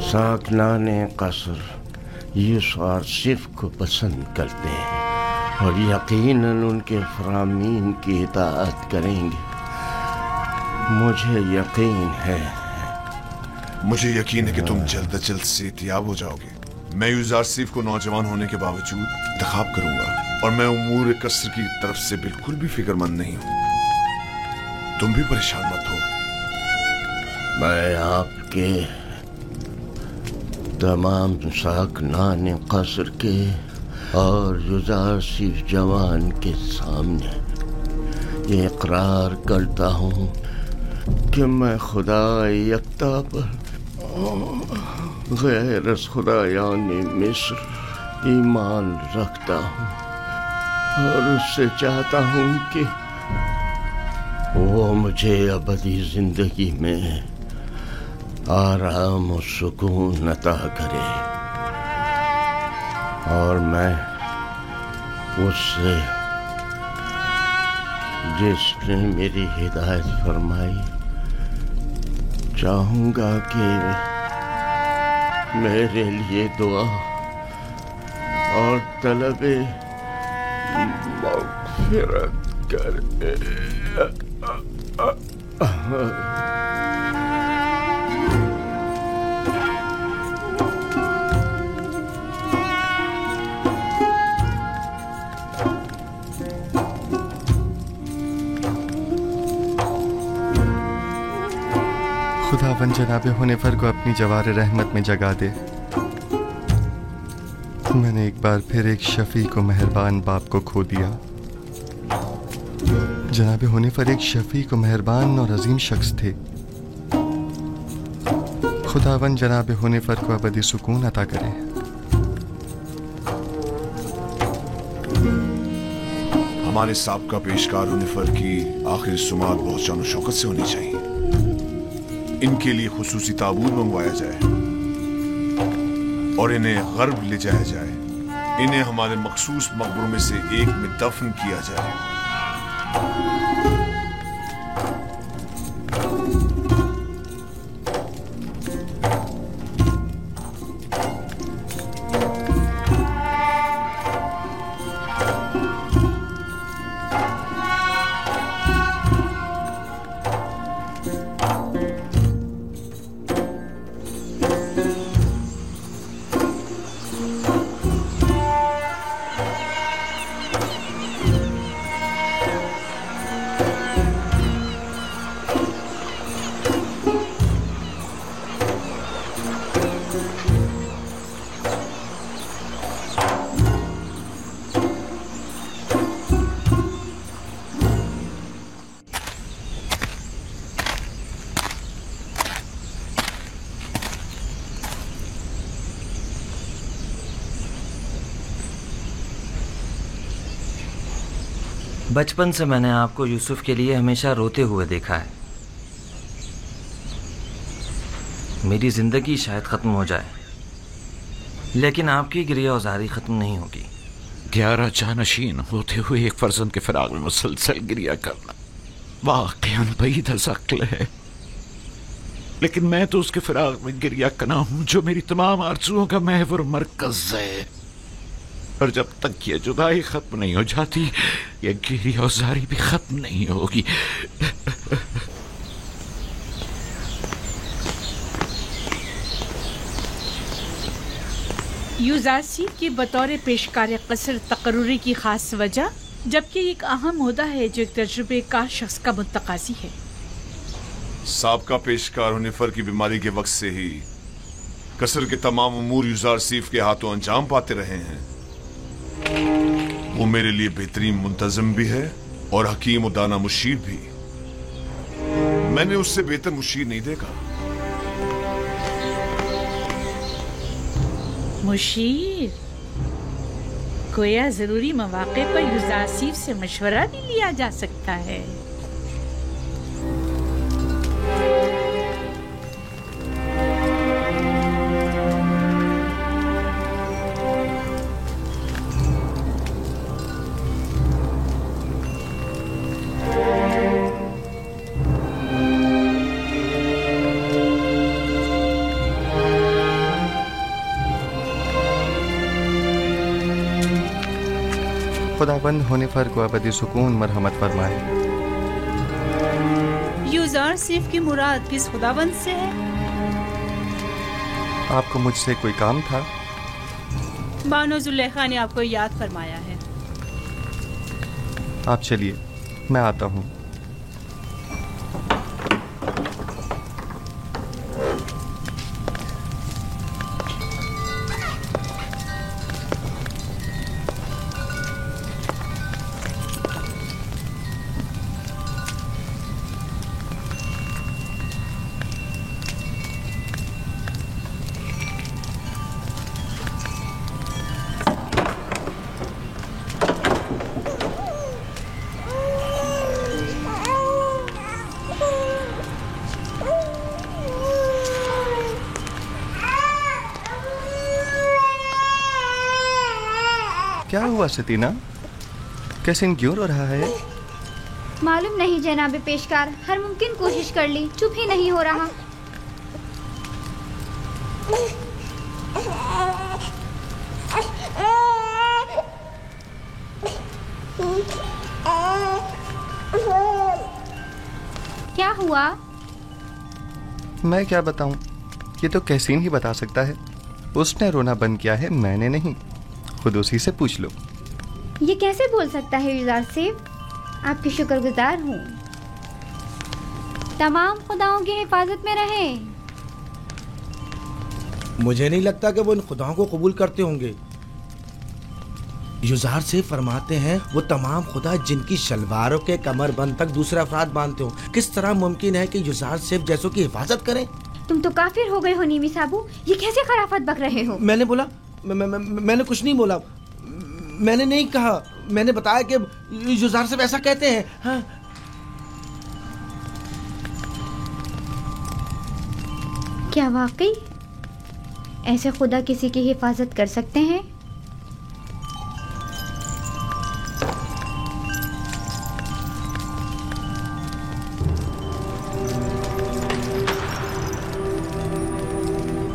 साकनान कसर यूसुफ आसिफ को पसंद करते हैं और यकीनन उनके फरामीन की इताअत करेंगे। मुझे यकीन है कि तुम जल्द अज जल्द सेहतियाब हो जाओगे। मैं यूसुफ आसिफ को नौजवान होने के बावजूद इंतखाब करूंगा और मैं उमूर कसर की तरफ से बिल्कुल भी फिक्रमंद नहीं हूं। तुम भी परेशान मत हो। मैं आपके तमाम साकनान कसर के और यूसुफ आसिफ जवान के सामने ये इकरार करता हूँ कि मैं खुदा यकता पर गैर खुदायान मिस्र ईमान रखता हूँ और उससे चाहता हूँ कि वो मुझे अबदी जिंदगी में आराम और सुकून अता करे और मैं उससे जिसने मेरी हिदायत फरमाई चाहूँगा कि मेरे लिए दुआ और तलबे मग़फ़िरत करे। खुदावन जनाब हुनैफर को अपनी जवार रहमत में जगा दे। मैंने एक बार फिर एक शफीक और मेहरबान बाप को खो दिया। जनाब हुनैफर एक शफीक और मेहरबान और अजीम शख्स थे। खुदावन जनाब हुनैफर को अबदी सुकून अता करे। हमारे साबका पेशकार हुनैफर की आखिरी सुमात बहुत शान और शौकत से होनी चाहिए। इनके लिए खुसूसी ताबूत मंगवाया जाए और इन्हें गर्ब ले जाया जाए। इन्हें हमारे मखसूस मकबरों में से एक में दफन किया जाए। बचपन से मैंने आपको यूसुफ के लिए हमेशा रोते हुए देखा है। मेरी जिंदगी शायद खत्म हो जाए लेकिन आपकी गिरियाज़ारी खत्म नहीं होगी। 11 जानशीन होते हुए एक फर्जंद के फिराक में मुसलसल गिरिया करना वाक़ईन बईद अज़-अक़्ल है। लेकिन मैं तो उसके फिराक में गिरिया कना हूं जो मेरी तमाम आरज़ुओं का महवर मरकज है। और जब तक ये जुदाई खत्म नहीं हो जाती ये गिरियाज़ारी भी खत्म नहीं होगी। यूसुफ आसिफ की बतौर पेशकार कसर तकर्रुरी की खास वजह, जबकि एक अहम ओहदा है जो एक तजुर्बेकार शख्स का मुतकाज़ी है। साबका पेशकार हुनैफर की बीमारी के वक्त से ही कसर के तमाम उमूर यूसुफ आसिफ के हाथों अंजाम पाते रहे हैं। वो मेरे लिए बेहतरीन मुंतज़म भी है और हकीम और दाना मुशीर भी। मैंने उससे बेहतर मुशीर नहीं देखा। मुशीर, गोया जरूरी मौके पर यूसुफ आसिफ से मशवरा भी लिया जा सकता है। खुदाबंद होनेफर को अबदी सुकून मरहमत फरमाए। यूज़र सिर्फ की मुराद किस खुदाबंद से है? आपको मुझसे कोई काम था? बानो जुलेखा ने आपको याद फरमाया है। आप चलिए, मैं आता हूँ। क्या हुआ सतीना? कैसिन क्यों रो रहा है? मालूम नहीं जनाब पेशकार, हर मुमकिन कोशिश कर ली, चुप ही नहीं हो रहा। क्या हुआ? मैं क्या बताऊं? ये तो कैसिन ही बता सकता है। उसने रोना बंद किया है, मैंने नहीं। खुद उसी से पूछ लो। ये कैसे बोल सकता है यूज़र सिर्फ? आपकी शुक्रगुजार हूँ। तमाम खुदाओं की हिफाजत में रहे। मुझे नहीं लगता कि वो इन खुदाओं को कबूल करते होंगे। युजार से फरमाते हैं वो तमाम खुदा जिनकी शलवारों के कमर बंद तक दूसरे अफराद बांधते हो। किस तरह मुमकिन है कि युजार सिर्फ जैसों की हिफाजत करें? तुम तो काफिर हो गए हो नीमी साबू, ये कैसे खराफत बक रहे हो? मैंने बोला मैंने कुछ नहीं बोला। मैंने नहीं कहा, मैंने बताया कि युजार सिर्फ ऐसा कहते हैं। हाँ। क्या वाकई ऐसे खुदा किसी की हिफाजत कर सकते हैं?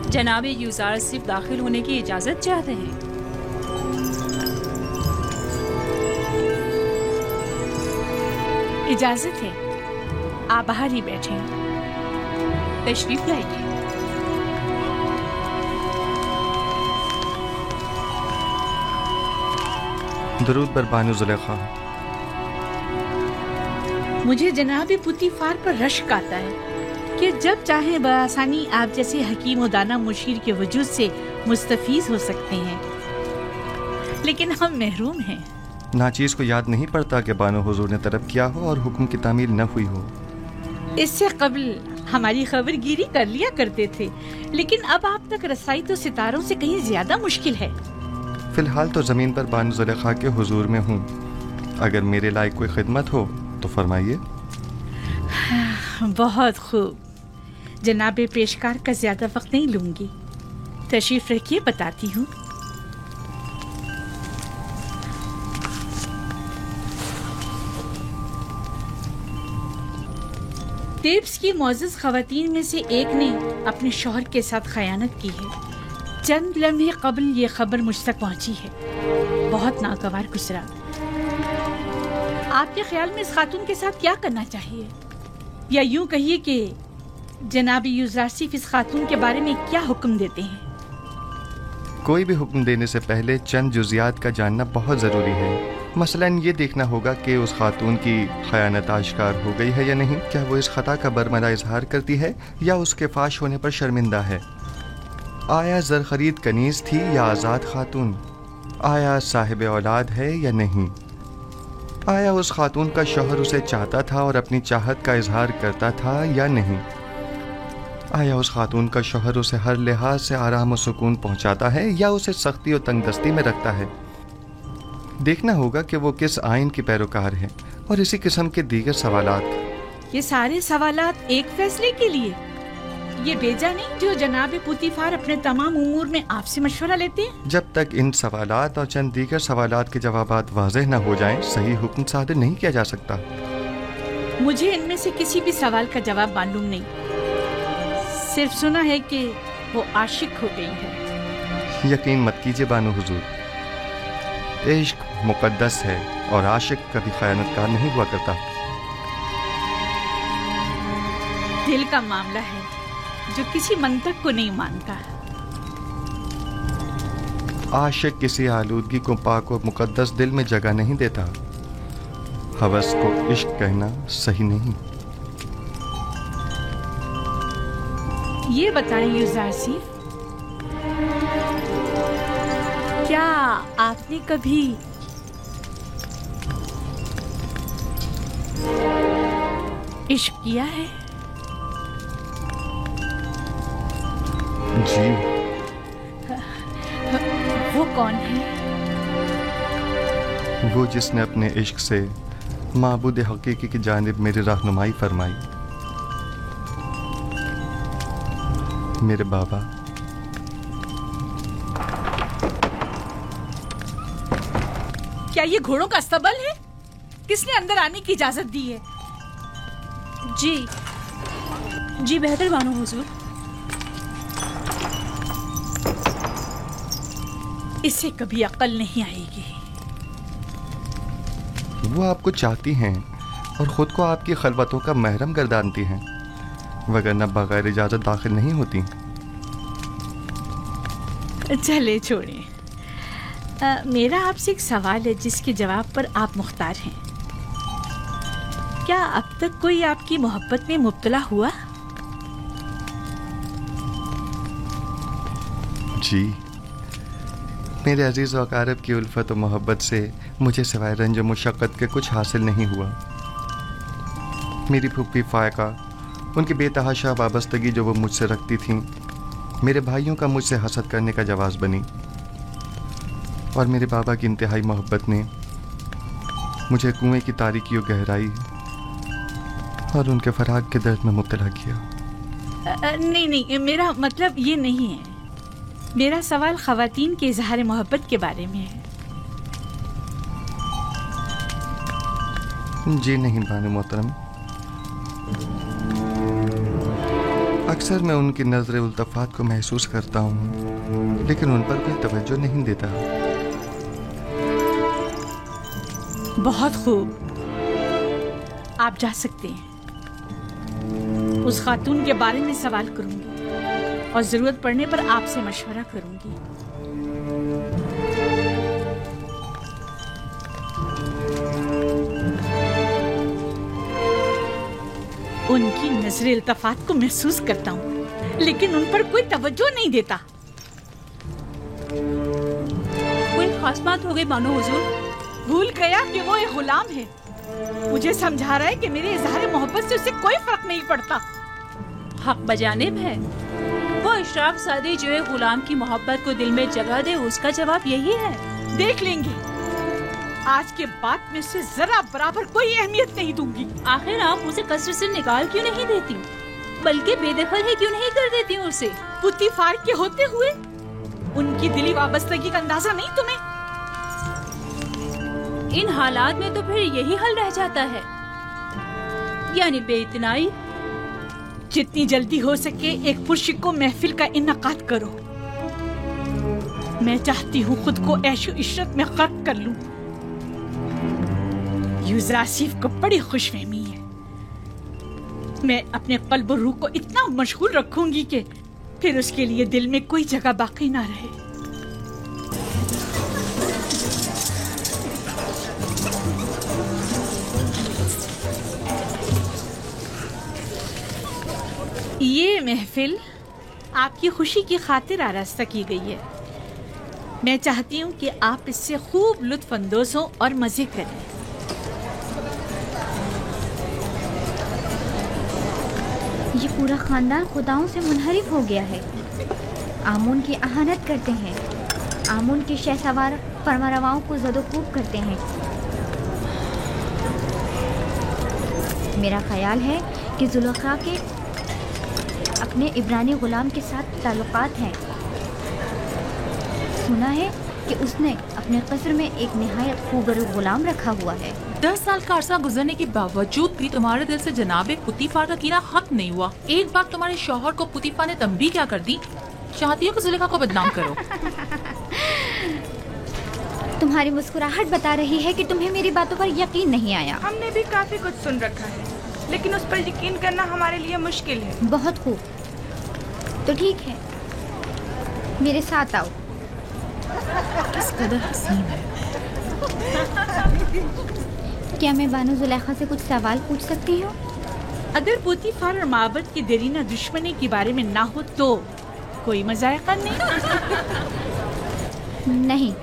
जनाब यूज़र सिर्फ दाखिल होने की इजाजत चाहते हैं। इजाजत है, आप बाहर ही बैठे, तशरीफ लाइए। दरूद बर बानो जुलेखा। मुझे जनाब पुतीफार पर रश्क आता है कि जब चाहे बआसानी आप जैसे हकीम व दाना मुशीर के वजूद से मुस्तफीज हो सकते हैं, लेकिन हम महरूम हैं। नाचीज को याद नहीं पड़ता कि बानो हुजूर ने तलब किया हो और हुक्म की तामील न हुई हो। इससे कबल हमारी खबरगिरी कर लिया करते थे, लेकिन अब आप तक रसाई तो सितारों से कहीं ज्यादा मुश्किल है। फिलहाल तो जमीन पर बानो जुलेखा के हुजूर में हूँ। अगर मेरे लायक कोई खिदमत हो तो फरमाइए। बहुत खूब, जनाब पेशकार का ज्यादा वक्त नहीं लूंगी। तशरीफ रखिए, बताती हूँ। तेब्स की मोअज़्ज़ज़ ख़वातीन में से एक ने अपने शौहर के साथ खयानत की है। चंद लम्हे कबल ये खबर मुझ तक पहुंची है। बहुत नागवार गुजरा। आपके ख्याल में इस खातून के साथ क्या करना चाहिए, या यूं कहिए कि जनाब यूज़ारसिफ इस खातून के बारे में क्या हुक्म देते हैं? कोई भी हुक्म देने से पहले चंद जुजियात का जानना बहुत ज़रूरी है। मसलन ये देखना होगा कि उस खातून की खयानत आश्कार हो गई है या नहीं। क्या वो इस खता का बरमला इजहार करती है या उसके फाश होने पर शर्मिंदा है? आया ज़र खरीद कनीज़ थी या आज़ाद खातून? आया साहिब औलाद है या नहीं? आया उस खातून का शौहर उसे चाहता था और अपनी चाहत का इजहार करता था या नहीं? आया उस खातून का शौहर उसे हर लिहाज से आराम और सुकून पहुंचाता है या उसे सख्ती और तंगदस्ती में रखता है? देखना होगा कि वो किस आइन की पैरोकार है और इसी किस्म के दीगर सवालात। ये सारे सवालात एक फैसले के लिए? ये बेजा नहीं जो जनाब पुतीफार अपने तमाम उमूर में आपसे मशवरा लेते हैं? जब तक इन सवालात और चंद दीगर सवालात के जवाबात वाज़ेह न हो जाएं, सही हुक्म सादर नहीं किया जा सकता। मुझे इनमें से किसी भी सवाल का जवाब मालूम नहीं। सिर्फ सुना है कि वो आशिक हो गई है। यकीन मत कीजिए बानो हुजूर, عشق مقدس ہے اور عاشق کبھی خیانت کار نہیں ہوا کرتا۔ دل کا معاملہ ہے جو کسی منطق کو نہیں مانتا۔ عاشق کسی آلودگی کو پاک و مقدس دل میں جگہ نہیں دیتا۔ ہوس کو عشق کہنا صحیح نہیں۔ یہ بتائیں یوزار سیف، کیا آپ نے کبھی عشق کیا ہے؟ جی۔ وہ کون ہے؟ وہ جس نے اپنے عشق سے معبود حقیقی کی جانب میری رہنمائی فرمائی، میرے بابا۔ کیا یہ گھوڑوں کا استبل ہے؟ کس نے اندر آنے کی اجازت دی ہے؟ جی بہتر مانو حضور۔ اسے کبھی عقل نہیں آئے گی۔ وہ آپ کو چاہتی ہیں اور خود کو آپ کی خلوتوں کا محرم گردانتی ہیں، وگرنہ بغیر اجازت داخل نہیں ہوتی۔ چلے چھوڑیں، میرا آپ سے ایک سوال ہے جس کے جواب پر آپ مختار ہیں۔ کیا اب تک کوئی آپ کی محبت میں مبتلا ہوا؟ جی، میرے عزیز و اقارب کی الفت و محبت سے مجھے سوائے رنج و مشقت کے کچھ حاصل نہیں ہوا۔ میری پھوپھی فائقہ، ان کی بے تحاشا وابستگی جو وہ مجھ سے رکھتی تھیں، میرے بھائیوں کا مجھ سے حسد کرنے کا جواز بنی، اور میرے بابا کی انتہائی محبت نے مجھے کنویں کی تاریکی و گہرائی اور ان کے فراق کے درد میں مبتلا کیا۔ نہیں، میرا مطلب یہ نہیں ہے۔ میرا سوال خواتین کے اظہار محبت کے بارے میں ہے۔ جی نہیں بانو محترم، اکثر میں ان کی نظر التفات کو محسوس کرتا ہوں، لیکن ان پر کوئی توجہ نہیں دیتا۔ بہت خوب، آپ جا سکتے ہیں۔ اس خاتون کے بارے میں سوال کروں گی اور ضرورت پڑنے پر آپ سے مشورہ کروں گی۔ ان کی نظر التفات کو محسوس کرتا ہوں، لیکن ان پر کوئی توجہ نہیں دیتا۔ کوئی خاص بات ہو گئی بانو حضور؟ بھول گیا کہ وہ ایک غلام ہے۔ مجھے سمجھا رہا ہے کہ میرے اظہار محبت سے اسے کوئی فرق نہیں پڑتا۔ حق بجانب ہے۔ وہ اشراف سادی جو ہے غلام کی محبت کو دل میں جگہ دے، اس کا جواب یہی ہے۔ دیکھ لیں گے، آج کے بعد میں اسے ذرا برابر کوئی اہمیت نہیں دوں گی۔ آخر آپ اسے کثرت سے نکال کیوں نہیں دیتی، بلکہ بے دخل ہی کیوں نہیں کر دیتی اسے؟ پتی فار کے ہوتے ہوئے ان کی دلی وابستگی کا اندازہ نہیں تمہیں؟ ان حالات میں تو پھر یہی حل رہ جاتا ہے، یعنی بے اتنائی۔ جتنی جلدی ہو سکے ایک پرشکو محفل کا انعقاد کرو۔ میں چاہتی ہوں خود کو عیش و عشرت میں غرق کر لوں۔ یوزر آصف کو بڑی خوش فہمی ہے۔ میں اپنے قلب و روح کو اتنا مشغول رکھوں گی کہ پھر اس کے لیے دل میں کوئی جگہ باقی نہ رہے۔ یہ محفل آپ کی خوشی کی خاطر آراستہ کی گئی ہے۔ میں چاہتی ہوں کہ آپ اس سے خوب لطف اندوز ہوں اور مزے کریں۔ یہ پورا خاندان خداؤں سے منحرف ہو گیا ہے۔ آمون کی اہانت کرتے ہیں، آمون کے شہسوار فرمانرواؤں کو زد و کوب کرتے ہیں۔ میرا خیال ہے کہ زلیخا کے اپنے عبرانی غلام کے ساتھ تعلقات ہیں۔ سنا ہے کہ اس نے اپنے قصر میں ایک نہایت خوبصورت غلام رکھا ہوا ہے۔ 10 سال کا عرصہ گزرنے کے باوجود بھی تمہارے دل سے جناب پوتیفار کا کینہ ختم نہیں ہوا۔ ایک بار تمہارے شوہر کو پوتیفار نے تنبیہ کیا کر دی، چاہتی ہو کہ زلیخا کو بدنام کرو۔ तुम्हारी मुस्कुराहट बता रही है कि तुम्हें मेरी बातों पर यकीन नहीं आया। हमने भी काफी कुछ सुन रखा है, लेकिन उस पर यकीन करना हमारे लिए मुश्किल है। बहुत खूब, तो ठीक है, मेरे साथ आओ। किस कदर हसीन है। क्या मैं बानो जुलेखा से कुछ सवाल पूछ सकती हूँ? अगर पोतीफार और माबद की देरीना दुश्मनी के बारे में ना हो तो कोई मजायका नहीं। नहीं,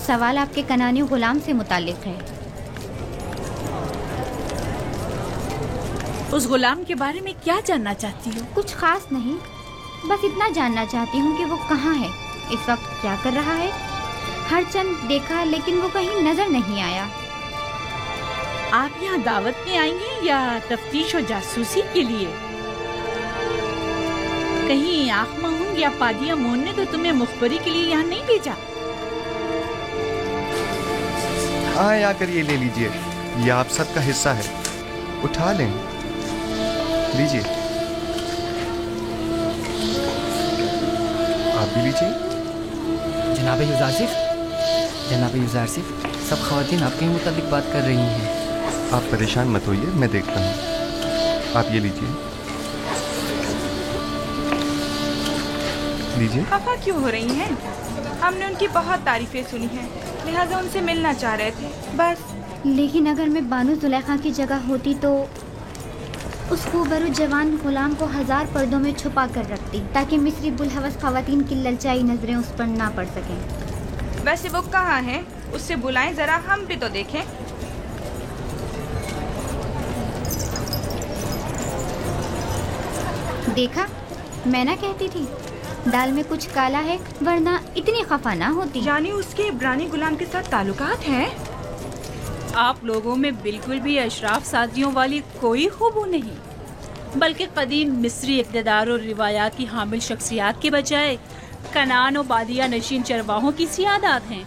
सवाल आपके कनानी गुलाम से मुतालिक है। उस गुलाम के बारे में क्या जानना चाहती हो? कुछ खास नहीं, बस इतना जानना चाहती हूँ कि वो कहाँ है, इस वक्त क्या कर रहा है। हर चंद देखा लेकिन वो कहीं नजर नहीं आया। आप यहाँ दावत में आई हैं या तफ्तीश और जासूसी के लिए? कहीं आँख महूंग या पादिया मोहन ने तो तुम्हें मुखबरी के लिए यहाँ नहीं भेजा? हाँ, आकर ये ले लीजिए, ये आप सबका हिस्सा है, उठा लें, लीजिए। आप भी लीजिए। जनाब युजारसिफ, जनाब युजारसिफ, सब ख़वातीन आपके मुताबिक बात कर रही हैं। आप परेशान मत होइए, मैं देखता हूँ। आप ये लीजिए, लीजिए। खफा क्यों हो रही हैं? हमने उनकी बहुत तारीफें सुनी हैं, लिहाजा उनसे मिलना चाह रहे थे, बस। लेकिन अगर मैं बानो जुलेखा की जगह होती तो उस खूबरू जवान गुलाम को 1000 पर्दों में छुपा कर रखती, ताकि मिस्री बुलहवस ख़वातीन की ललचाई नजरें उस पर ना पड़ सकें। वैसे वो कहाँ है? उससे बुलाएं जरा, हम भी तो देखें। देखा, मैं ना कहती थी दाल में कुछ काला है, वरना इतनी खफा ना होती। यानी उसके इब्रानी गुलाम के साथ ताल्लुकात हैं? आप लोगों में बिल्कुल भी अशराफ सादियों वाली कोई खूबू नहीं, बल्कि कदीम मिस्री इक़्तिदार और रिवायात की हामिल शख्सियात के बजाय कनान और बादिया नशीन चरवाहों की सियादात हैं।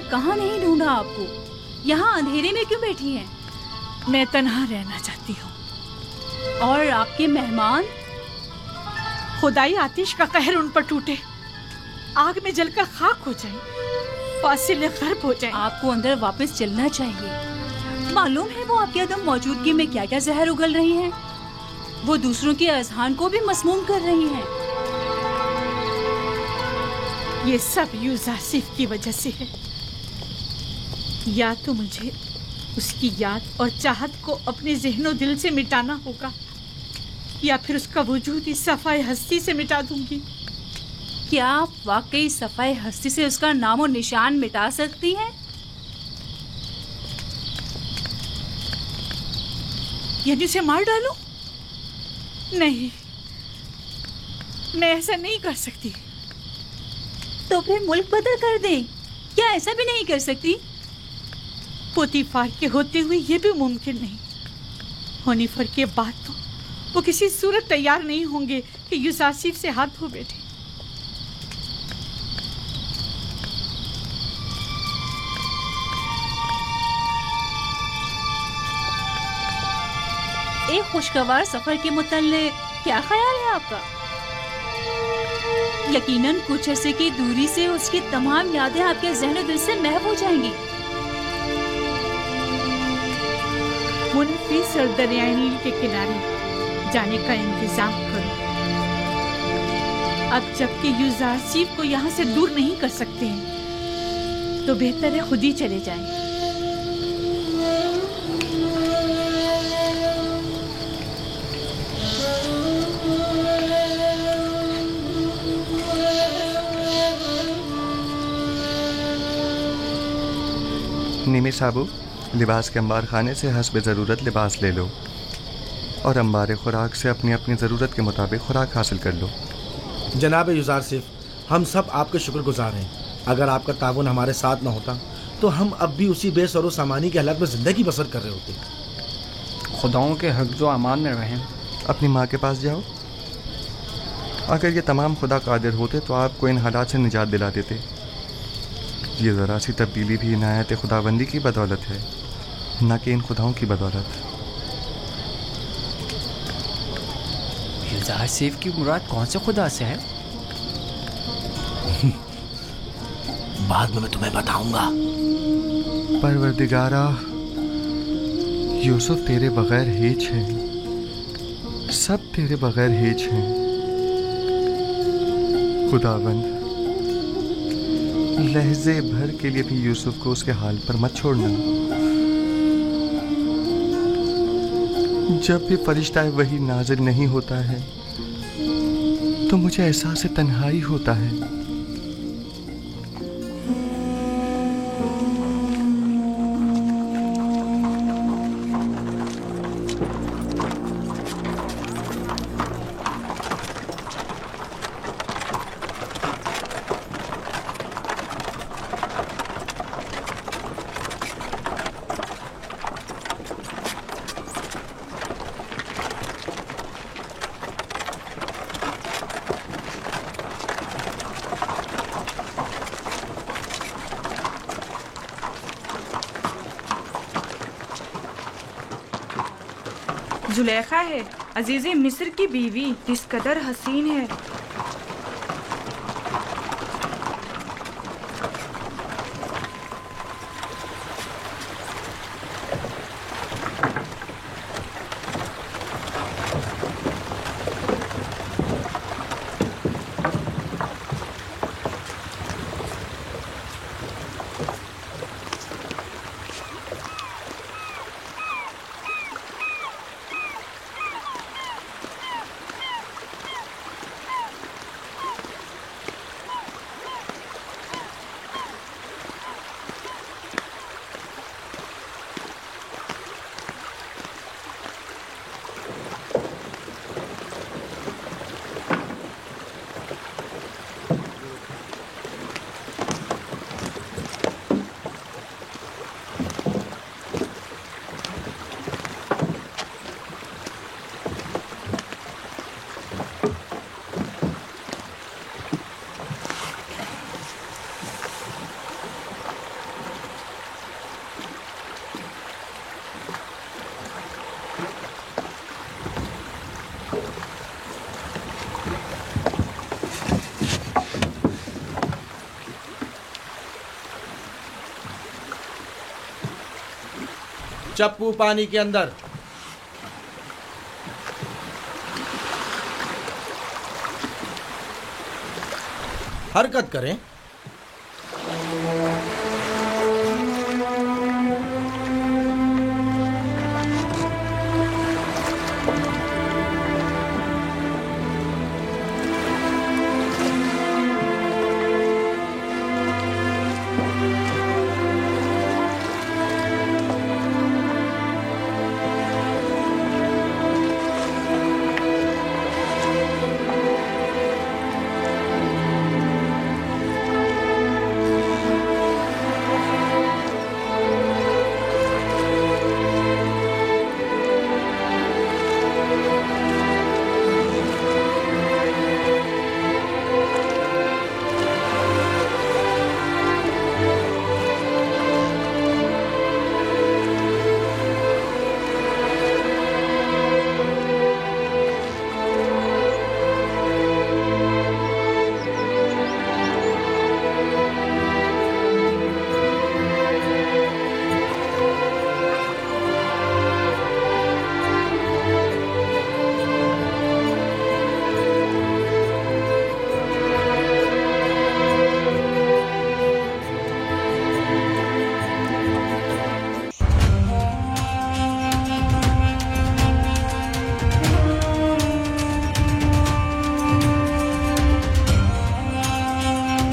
कहाँ नहीं ढूंढा आपको? यहाँ अंधेरे में क्यों बैठी हैं? मैं तन्हा रहना चाहती हूँ। और आपके मेहमान? खुदाई आतिश का कहर उन पर टूटे, आग में जलकर खाक हो जाए, फासिले गर्ब हो जाए। आपको अंदर वापस चलना चाहिए। मालूम है वो आपकी अदम मौजूदगी में क्या क्या जहर उगल रही हैं। वो दूसरों के अज़हान को भी मसमूम कर रही हैं। ये सब युजारसिफ की वजह से है। या तो मुझे उसकी याद और चाहत को अपने ज़हनो दिल से मिटाना होगा, या फिर उसका वजूद इस सफ़ाए हस्ती से मिटा दूंगी। क्या आप वाकई सफ़ाए हस्ती से उसका नाम और निशान मिटा सकती हैं? यानी उसे मार डालूं? नहीं, मैं ऐसा नहीं कर सकती। तो फिर मुल्क बदल कर दें? क्या ऐसा भी नहीं कर सकती? पोतीफार के होते हुए ये भी मुमकिन नहीं। होनीफर के बाद तो वो किसी सूरत तैयार नहीं होंगे कि युजारसिफ से हाथ धो बैठे। एक खुशगवार सफर के मुताल्लिक क्या ख्याल है आपका? यकीनन कुछ अरसे की दूरी से उसकी तमाम यादें आपके ज़हन दिल से महव हो जाएंगी। मुनफिस और दरियाई नील के किनारे जाने का इंतजाम करो। अब जबकि युजारसिफ को यहाँ से दूर नहीं कर सकते हैं, तो बेहतर है खुद ही चले जाएं। نیمی صابو، لباس کے انبار خانے سے حسب ضرورت لباس لے لو اور انبار خوراک سے اپنی اپنی ضرورت کے مطابق خوراک حاصل کر لو۔ جناب یوزارسیف، ہم سب آپ کے شکر گزار ہیں۔ اگر آپ کا تعاون ہمارے ساتھ نہ ہوتا تو ہم اب بھی اسی بے سر و سامانی کے حالات میں زندگی بسر کر رہے ہوتے۔ خداؤں کے حفظ و امان میں رہیں۔ اپنی ماں کے پاس جاؤ، اگر یہ تمام خدا قادر ہوتے تو آپ کو ان حالات سے نجات دلا دیتے۔ یہ ذرا سی تبدیلی بھی عنایت خداوندی کی بدولت ہے، نہ کہ ان خداؤں کی بدولت۔ یوزارسیف کی مراد کون سے خدا سے ہے؟ بعد میں تمہیں بتاؤں گا۔ پروردگارا، یوسف تیرے بغیر ہیچ ہے، سب تیرے بغیر ہیچ ہیں۔ خداوند، لہجے بھر کے لیے بھی یوسف کو اس کے حال پر مت چھوڑنا۔ جب بھی فرشتہ وحی نازل نہیں ہوتا ہے تو مجھے احساس تنہائی ہوتا ہے۔ زلیخا ہے عزیز مصر کی بیوی، کس قدر حسین ہے۔ چپو پانی کے اندر۔ حرکت کریں۔